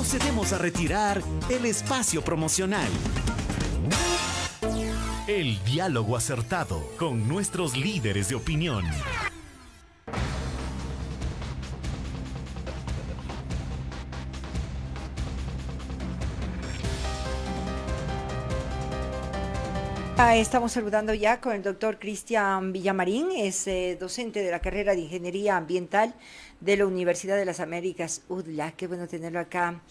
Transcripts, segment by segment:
procedemos a retirar el espacio promocional. El diálogo acertado con nuestros líderes de opinión. Estamos saludando ya con el doctor Cristian Villamarín, es docente de la carrera de Ingeniería Ambiental de la Universidad de las Américas, UDLA. Qué bueno tenerlo acá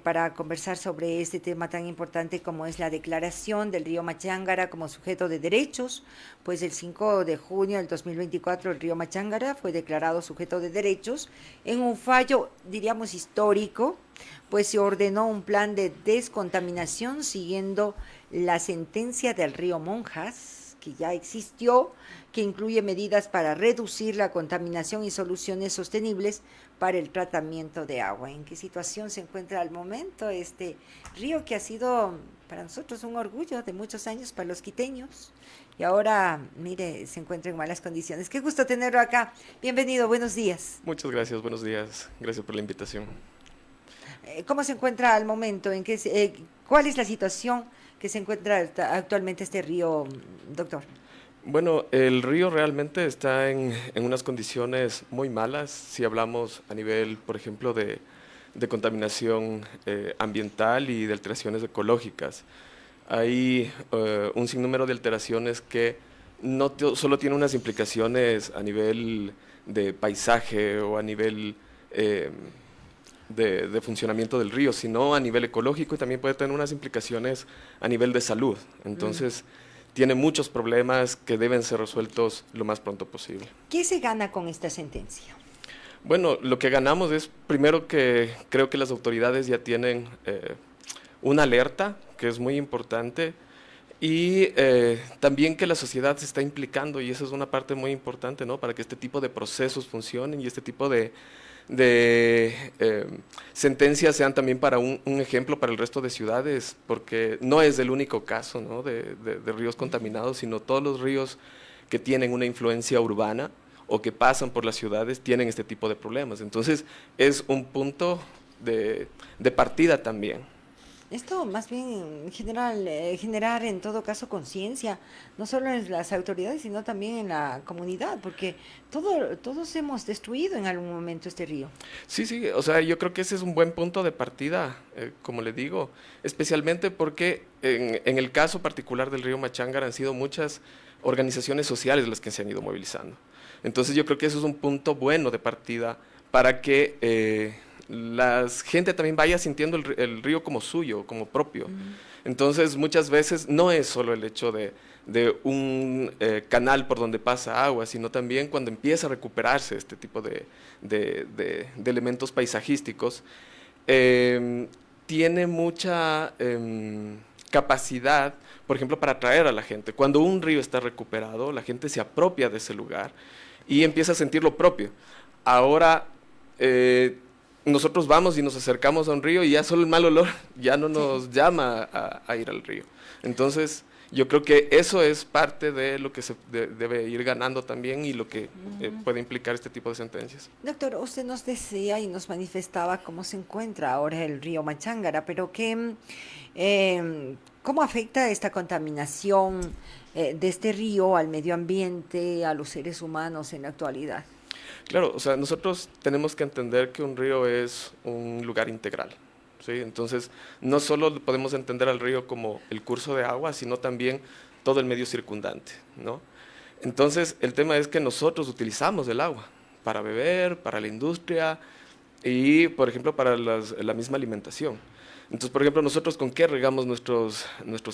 para conversar sobre este tema tan importante como es la declaración del río Machángara como sujeto de derechos. Pues el 5 de junio del 2024 el río Machángara fue declarado sujeto de derechos en un fallo, diríamos, histórico, pues se ordenó un plan de descontaminación siguiendo la sentencia del río Monjas, que ya existió, que incluye medidas para reducir la contaminación y soluciones sostenibles para el tratamiento de agua. ¿En qué situación se encuentra al momento este río que ha sido para nosotros un orgullo de muchos años para los quiteños? Y ahora, mire, se encuentra en malas condiciones. Qué gusto tenerlo acá. Bienvenido, buenos días. Muchas gracias, buenos días. Gracias por la invitación. ¿Cómo se encuentra al momento? ¿Cuál es la situación que se encuentra actualmente este río, doctor? Bueno, el río realmente está en unas condiciones muy malas, si hablamos a nivel, por ejemplo, de contaminación ambiental y de alteraciones ecológicas. Hay un sinnúmero de alteraciones que no solo tienen unas implicaciones a nivel de paisaje o a nivel de funcionamiento del río, sino a nivel ecológico, y también puede tener unas implicaciones a nivel de salud. Entonces, tiene muchos problemas que deben ser resueltos lo más pronto posible. ¿Qué se gana con esta sentencia? Bueno, lo que ganamos es, primero, que creo que las autoridades ya tienen una alerta, que es muy importante, y también que la sociedad se está implicando, y esa es una parte muy importante, ¿no?, para que este tipo de procesos funcionen y este tipo de sentencias sean también para un ejemplo para el resto de ciudades, porque no es el único caso, ¿no?, de ríos contaminados, sino todos los ríos que tienen una influencia urbana o que pasan por las ciudades tienen este tipo de problemas. Entonces es un punto de partida también. Esto más bien generar en todo caso conciencia, no solo en las autoridades, sino también en la comunidad, porque todos hemos destruido en algún momento este río. Sí, o sea, yo creo que ese es un buen punto de partida, como le digo, especialmente porque en el caso particular del río Machángara han sido muchas organizaciones sociales las que se han ido movilizando. Entonces yo creo que eso es un punto bueno de partida para que la gente también vaya sintiendo el río como suyo, como propio. Entonces muchas veces no es solo el hecho de un canal por donde pasa agua, sino también cuando empieza a recuperarse este tipo de elementos paisajísticos, tiene mucha capacidad, por ejemplo, para atraer a la gente. Cuando un río está recuperado, la gente se apropia de ese lugar y empieza a sentir lo propio. Ahora, nosotros vamos y nos acercamos a un río y ya solo el mal olor ya no nos llama a ir al río. Entonces, yo creo que eso es parte de lo que se debe ir ganando también y lo que puede implicar este tipo de sentencias. Doctor, usted nos decía y nos manifestaba cómo se encuentra ahora el río Machángara, pero ¿cómo afecta esta contaminación de este río al medio ambiente, a los seres humanos en la actualidad? Claro, o sea, nosotros tenemos que entender que un río es un lugar integral, ¿sí? Entonces, no solo podemos entender al río como el curso de agua, sino también todo el medio circundante, ¿no? Entonces, el tema es que nosotros utilizamos el agua para beber, para la industria y, por ejemplo, para la misma alimentación. Entonces, por ejemplo, nosotros ¿con qué regamos nuestros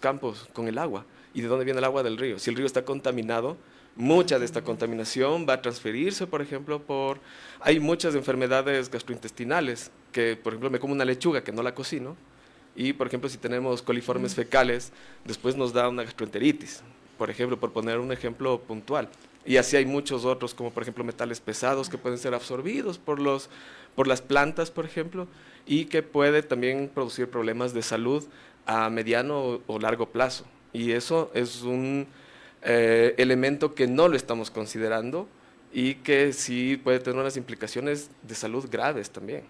campos? Con el agua. ¿Y de dónde viene el agua del río? Si el río está contaminado, mucha de esta contaminación va a transferirse, por ejemplo, hay muchas enfermedades gastrointestinales, que por ejemplo me como una lechuga que no la cocino, y por ejemplo si tenemos coliformes fecales, después nos da una gastroenteritis, por ejemplo, por poner un ejemplo puntual. Y así hay muchos otros, como por ejemplo metales pesados que pueden ser absorbidos por las plantas, por ejemplo, y que puede también producir problemas de salud a mediano o largo plazo. Y eso es un elemento que no lo estamos considerando y que sí puede tener unas implicaciones de salud graves también.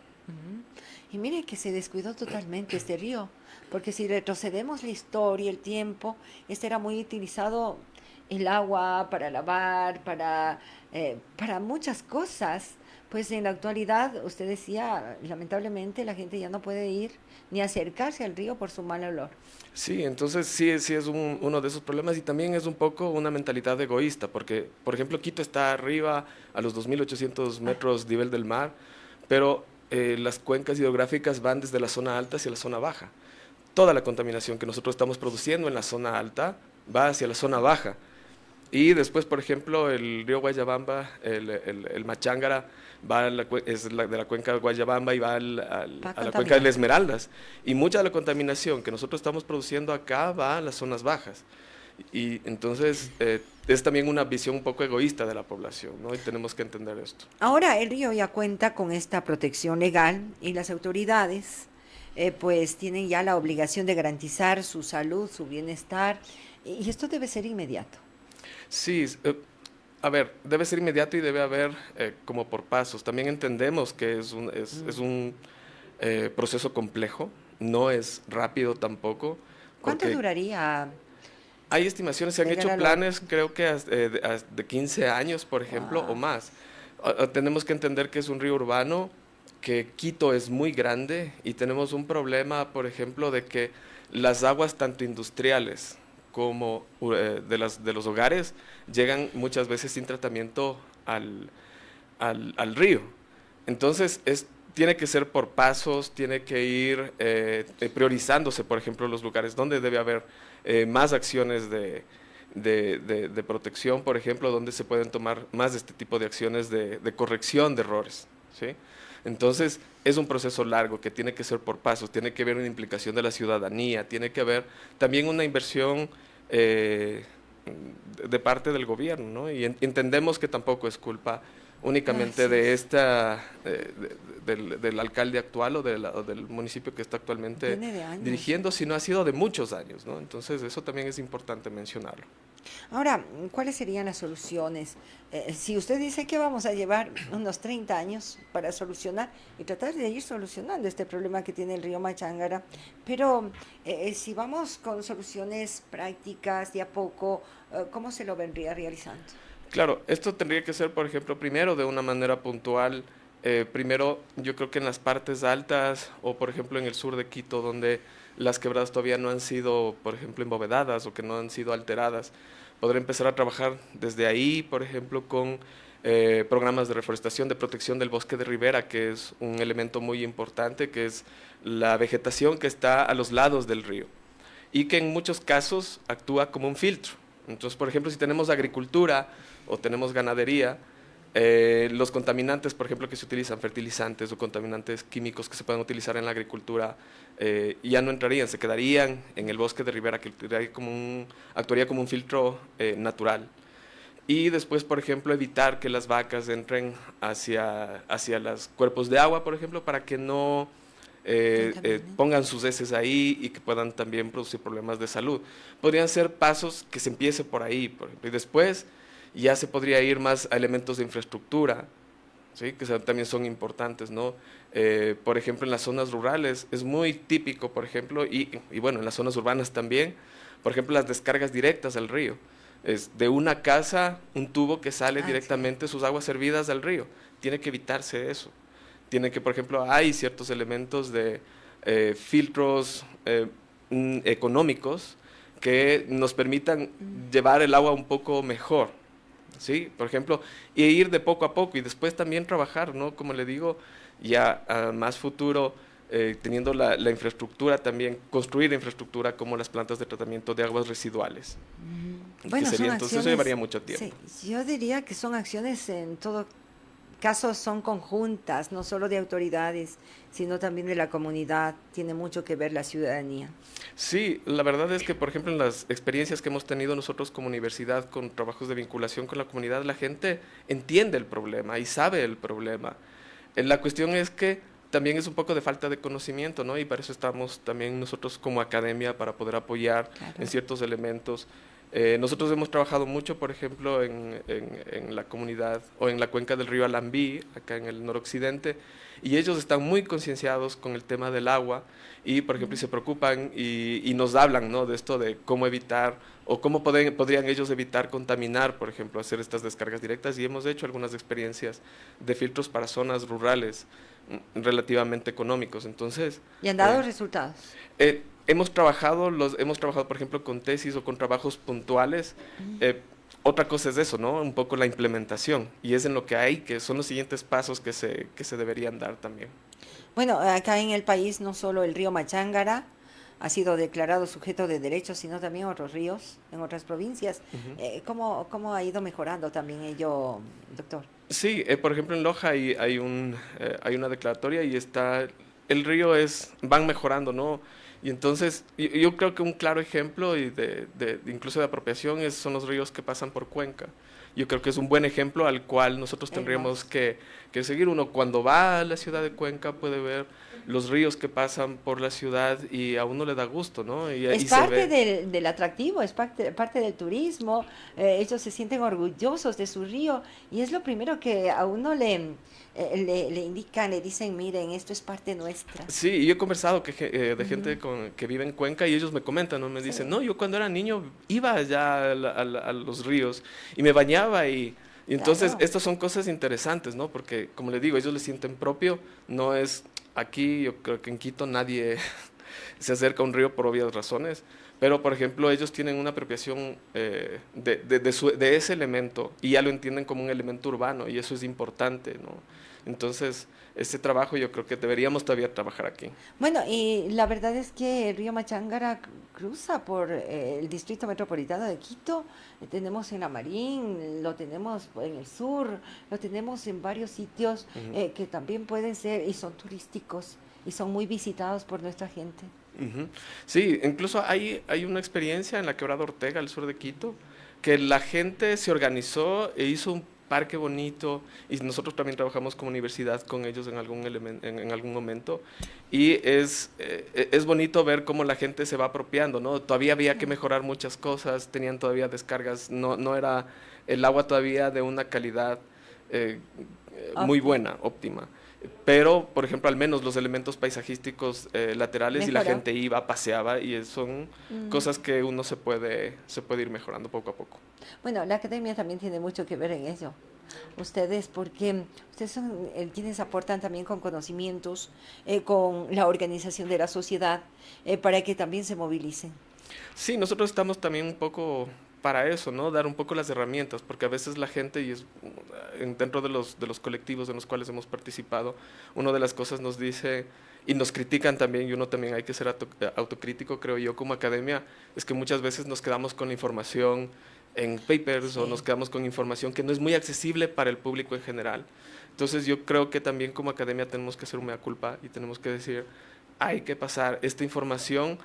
Y mire que se descuidó totalmente este río, porque si retrocedemos la historia, el tiempo, este era muy utilizado el agua para lavar, para muchas cosas. Pues en la actualidad, usted decía, lamentablemente la gente ya no puede ir ni acercarse al río por su mal olor. Sí, entonces sí es uno de esos problemas y también es un poco una mentalidad egoísta, porque, por ejemplo, Quito está arriba a los 2.800 metros nivel del mar, pero las cuencas hidrográficas van desde la zona alta hacia la zona baja. Toda la contaminación que nosotros estamos produciendo en la zona alta va hacia la zona baja. Y después, por ejemplo, el río Guayabamba, el Machángara, de la cuenca de Guayabamba y va a la cuenca de las Esmeraldas. Y mucha de la contaminación que nosotros estamos produciendo acá va a las zonas bajas. Y entonces es también una visión un poco egoísta de la población, ¿no? Y tenemos que entender esto. Ahora el río ya cuenta con esta protección legal y las autoridades pues tienen ya la obligación de garantizar su salud, su bienestar, y esto debe ser inmediato. Sí, a ver, debe ser inmediato y debe haber como por pasos. También entendemos que es un proceso complejo, no es rápido tampoco. ¿Cuánto duraría Hay estimaciones, se han llegar hecho a lo... planes, creo que de 15 años, por ejemplo, o Wow. más. Tenemos que entender que es un río urbano, que Quito es muy grande y tenemos un problema, por ejemplo, de que las aguas tanto industriales como de los hogares llegan muchas veces sin tratamiento al río. Entonces, tiene que ser por pasos, tiene que ir priorizándose, por ejemplo, los lugares donde debe haber más acciones de protección, por ejemplo, donde se pueden tomar más de este tipo de acciones de corrección de errores, ¿sí? Entonces, es un proceso largo que tiene que ser por pasos, tiene que haber una implicación de la ciudadanía, tiene que haber también una inversión de parte del gobierno, ¿no? Y entendemos que tampoco es culpa únicamente de del alcalde actual o del municipio que está actualmente Viene de años. dirigiendo, sino ha sido de muchos años, ¿no? Entonces, eso también es importante mencionarlo. Ahora, ¿cuáles serían las soluciones? Si usted dice que vamos a llevar unos 30 años para solucionar y tratar de ir solucionando este problema que tiene el río Machángara, pero si vamos con soluciones prácticas de a poco, ¿cómo se lo vendría realizando? Claro, esto tendría que ser, por ejemplo, primero de una manera puntual. Primero, yo creo que en las partes altas o, por ejemplo, en el sur de Quito, donde las quebradas todavía no han sido, por ejemplo, embovedadas o que no han sido alteradas, podré empezar a trabajar desde ahí, por ejemplo, con programas de reforestación, de protección del bosque de ribera, que es un elemento muy importante, que es la vegetación que está a los lados del río y que en muchos casos actúa como un filtro. Entonces, por ejemplo, si tenemos agricultura o tenemos ganadería, los contaminantes, por ejemplo, que se utilizan, fertilizantes o contaminantes químicos que se pueden utilizar en la agricultura, ya no entrarían, se quedarían en el bosque de ribera, que actuaría como un filtro natural. Y después, por ejemplo, evitar que las vacas entren hacia los cuerpos de agua, por ejemplo, para que no pongan sus heces ahí y que puedan también producir problemas de salud. Podrían ser pasos que se empiece por ahí, por ejemplo, y después ya se podría ir más a elementos de infraestructura, ¿sí? Que también son importantes, ¿no? Por ejemplo, en las zonas rurales es muy típico, por ejemplo, y bueno, en las zonas urbanas también, por ejemplo, las descargas directas al río. Es de una casa un tubo que sale directamente sus aguas servidas al río. Tiene que evitarse eso. Tiene que, por ejemplo, hay ciertos elementos de filtros económicos que nos permitan llevar el agua un poco mejor, ¿sí? Por ejemplo, y ir de poco a poco y después también trabajar, ¿no? Como le digo, ya a más futuro, teniendo la infraestructura también, construir infraestructura como las plantas de tratamiento de aguas residuales. Bueno, Que sería, son entonces acciones, eso llevaría mucho tiempo. sí, yo diría que son acciones en todo caso son conjuntas, no solo de autoridades, sino también de la comunidad. Tiene mucho que ver la ciudadanía. Sí, la verdad es que, por ejemplo, en las experiencias que hemos tenido nosotros como universidad con trabajos de vinculación con la comunidad, la gente entiende el problema y sabe el problema. La cuestión es que también es un poco de falta de conocimiento, ¿no? Y para eso estamos también nosotros como academia para poder apoyar en ciertos elementos. Nosotros hemos trabajado mucho, por ejemplo, en la comunidad o en la cuenca del río Alambí, acá en el noroccidente, y ellos están muy concienciados con el tema del agua y, por ejemplo, se preocupan y nos hablan, ¿no?, de esto de cómo evitar o cómo podrían ellos evitar contaminar, por ejemplo, hacer estas descargas directas, y hemos hecho algunas experiencias de filtros para zonas rurales relativamente económicos. Entonces, ¿Y han dado resultados? hemos trabajado, por ejemplo, con tesis o con trabajos puntuales. Otra cosa es eso, ¿no? Un poco la implementación, y es en lo que hay, que son los siguientes pasos que se deberían dar también. Bueno, acá en el país no solo el río Machángara ha sido declarado sujeto de derechos, sino también otros ríos en otras provincias. ¿Cómo ha ido mejorando también ello, doctor? Sí, por ejemplo, en Loja hay una declaratoria y el río van mejorando, ¿no? Y entonces, yo creo que un claro ejemplo incluso de apropiación son los ríos que pasan por Cuenca. Yo creo que es un buen ejemplo al cual nosotros tendríamos que seguir. Uno, cuando va a la ciudad de Cuenca, puede ver los ríos que pasan por la ciudad y a uno le da gusto, ¿no? Es parte del atractivo, es parte del turismo. Ellos se sienten orgullosos de su río y es lo primero que a uno le indican, le dicen, miren, esto es parte nuestra. Sí, y yo he conversado de gente que vive en Cuenca y ellos me comentan, ¿no? Me dicen, no, yo cuando era niño iba allá a los ríos y me bañaba y entonces estas son cosas interesantes, ¿no? Porque, como les digo, ellos le sienten propio, no es aquí, yo creo que en Quito nadie se acerca a un río por obvias razones, pero, por ejemplo, ellos tienen una apropiación de ese elemento y ya lo entienden como un elemento urbano y eso es importante, ¿no? Entonces, este trabajo yo creo que deberíamos todavía trabajar aquí. Bueno, y la verdad es que el río Machángara cruza por el distrito metropolitano de Quito. Tenemos en La Marín, lo tenemos en el sur, lo tenemos en varios sitios que también pueden ser y son turísticos y son muy visitados por nuestra gente. Sí, incluso hay una experiencia en la Quebrada Ortega, al sur de Quito, que la gente se organizó e hizo un parque bonito, y nosotros también trabajamos como universidad con ellos en algún momento, y es bonito ver cómo la gente se va apropiando, ¿no? Todavía había que mejorar muchas cosas, tenían todavía descargas, no era el agua todavía de una calidad muy buena, óptima. Pero, por ejemplo, al menos los elementos paisajísticos laterales, y la gente iba, paseaba, y son cosas que uno se puede ir mejorando poco a poco. Bueno, la academia también tiene mucho que ver en ello. Porque ustedes son quienes aportan también con conocimientos, con la organización de la sociedad, para que también se movilicen. Sí, nosotros estamos también un poco para eso, ¿no? Dar un poco las herramientas, porque a veces la gente, y dentro de los colectivos en los cuales hemos participado, una de las cosas nos dice, y nos critican también, y uno también hay que ser autocrítico, creo yo, como academia, es que muchas veces nos quedamos con la información en papers, o nos quedamos con información que no es muy accesible para el público en general. Entonces yo creo que también como academia tenemos que hacer un mea culpa y tenemos que decir, hay que pasar esta información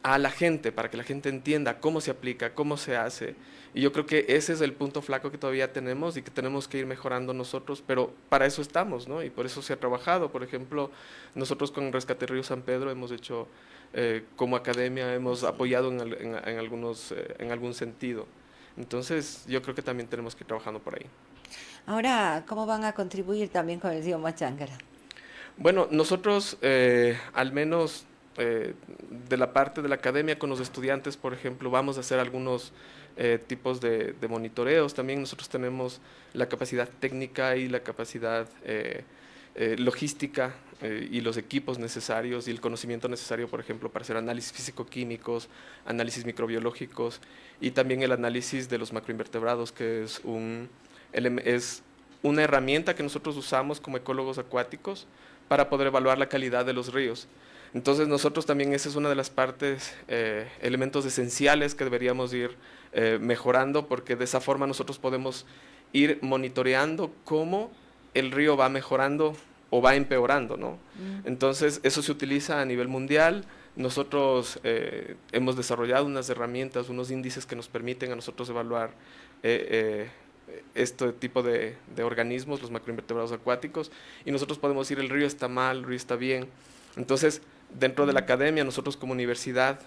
a la gente, para que la gente entienda cómo se aplica, cómo se hace. Y yo creo que ese es el punto flaco que todavía tenemos y que tenemos que ir mejorando nosotros, pero para eso estamos, ¿no? Y por eso se ha trabajado. Por ejemplo, nosotros con Rescate Río San Pedro hemos hecho, como academia, hemos apoyado en algún sentido. Entonces, yo creo que también tenemos que ir trabajando por ahí. Ahora, ¿cómo van a contribuir también con el río Machángara? Bueno, nosotros, al menos de la parte de la academia, con los estudiantes, por ejemplo, vamos a hacer algunos tipos de monitoreos. También nosotros tenemos la capacidad técnica y la capacidad logística y los equipos necesarios y el conocimiento necesario, por ejemplo, para hacer análisis físico-químicos, análisis microbiológicos y también el análisis de los macroinvertebrados, que es una herramienta que nosotros usamos como ecólogos acuáticos para poder evaluar la calidad de los ríos. Entonces nosotros también, esa es una de las partes, elementos esenciales que deberíamos ir mejorando, porque de esa forma nosotros podemos ir monitoreando cómo el río va mejorando o va empeorando, ¿no? Entonces eso se utiliza a nivel mundial. Nosotros hemos desarrollado unas herramientas, unos índices que nos permiten a nosotros evaluar este tipo de organismos, los macroinvertebrados acuáticos, y nosotros podemos decir el río está mal, el río está bien. Entonces, dentro de la academia, nosotros como universidad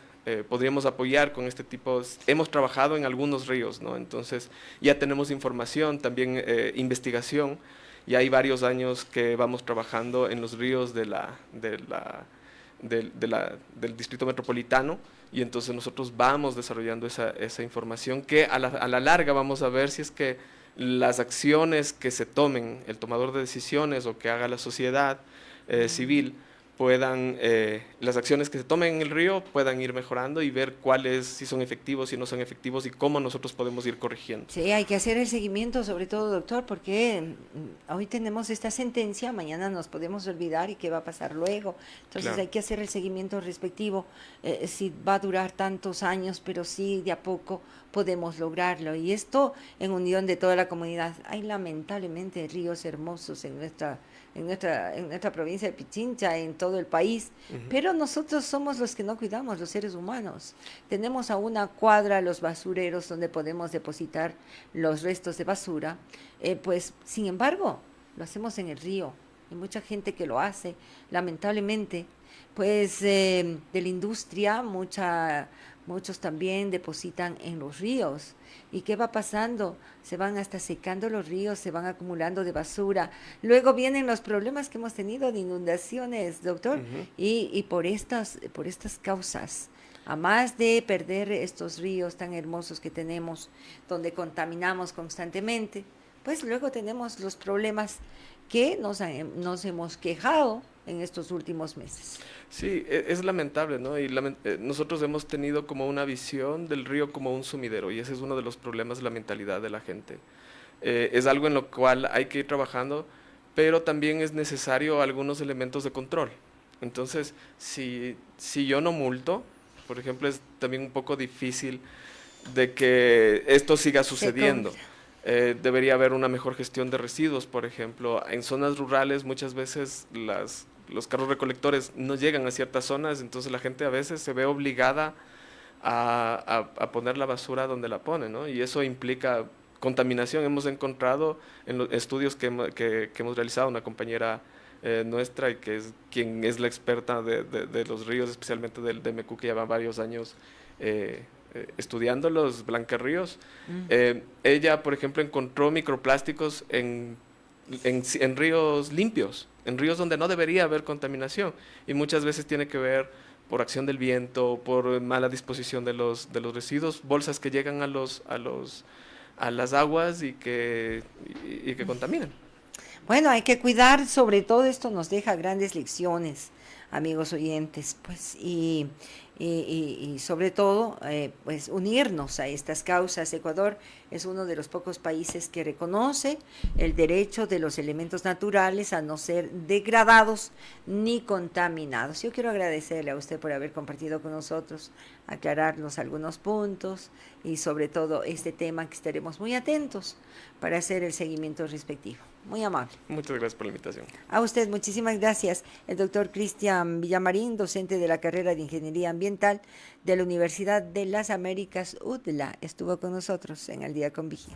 podríamos apoyar con este tipo. Hemos trabajado en algunos ríos, ¿no? Entonces, ya tenemos información, también investigación, y hay varios años que vamos trabajando en los ríos del distrito metropolitano, y entonces nosotros vamos desarrollando esa información que a la larga vamos a ver si es que las acciones que se tomen, el tomador de decisiones o que haga la sociedad civil, las acciones que se tomen en el río puedan ir mejorando y ver cuáles, si son efectivos, si no son efectivos y cómo nosotros podemos ir corrigiendo. Sí, hay que hacer el seguimiento, sobre todo, doctor, porque hoy tenemos esta sentencia, mañana nos podemos olvidar y qué va a pasar luego. Entonces Claro. hay que hacer el seguimiento respectivo, si va a durar tantos años, pero sí de a poco podemos lograrlo. Y esto en unión de toda la comunidad. Hay lamentablemente ríos hermosos en nuestra provincia de Pichincha, en todo el país, pero nosotros somos los que no cuidamos, los seres humanos. Tenemos a una cuadra los basureros donde podemos depositar los restos de basura, pues sin embargo lo hacemos en el río. Hay mucha gente que lo hace, lamentablemente, pues de la industria, muchos también depositan en los ríos. ¿Y qué va pasando? Se van hasta secando los ríos, se van acumulando de basura. Luego vienen los problemas que hemos tenido de inundaciones, doctor, y por estas causas, a más de perder estos ríos tan hermosos que tenemos, donde contaminamos constantemente, pues luego tenemos los problemas que nos hemos quejado en estos últimos meses. Sí, es lamentable, ¿no? Y nosotros hemos tenido como una visión del río como un sumidero, y ese es uno de los problemas de la mentalidad de la gente. Es algo en lo cual hay que ir trabajando, pero también es necesario algunos elementos de control. Entonces, si yo no multo, por ejemplo, es también un poco difícil de que esto siga sucediendo. Debería haber una mejor gestión de residuos, por ejemplo. En zonas rurales muchas veces los carros recolectores no llegan a ciertas zonas, entonces la gente a veces se ve obligada a poner la basura donde la pone, ¿no? Y eso implica contaminación. Hemos encontrado en los estudios que hemos realizado, una compañera nuestra, y que es quien es la experta de los ríos, especialmente del DMQ, que lleva varios años estudiando los Blancarríos. Ella, por ejemplo, encontró microplásticos en ríos limpios, en ríos donde no debería haber contaminación, y muchas veces tiene que ver por acción del viento, por mala disposición de los residuos, bolsas que llegan a las aguas y que contaminan. Bueno, hay que cuidar, sobre todo esto nos deja grandes lecciones, amigos oyentes, pues, y sobre todo, pues, unirnos a estas causas. Ecuador es uno de los pocos países que reconoce el derecho de los elementos naturales a no ser degradados ni contaminados. Yo quiero agradecerle a usted por haber compartido con nosotros, aclararnos algunos puntos y sobre todo este tema que estaremos muy atentos para hacer el seguimiento respectivo. Muy amable. Muchas gracias por la invitación. A usted, muchísimas gracias. El doctor Cristian Villamarín, docente de la carrera de Ingeniería Ambiental de la Universidad de las Américas, UDLA, estuvo con nosotros en Al Día con Vigía.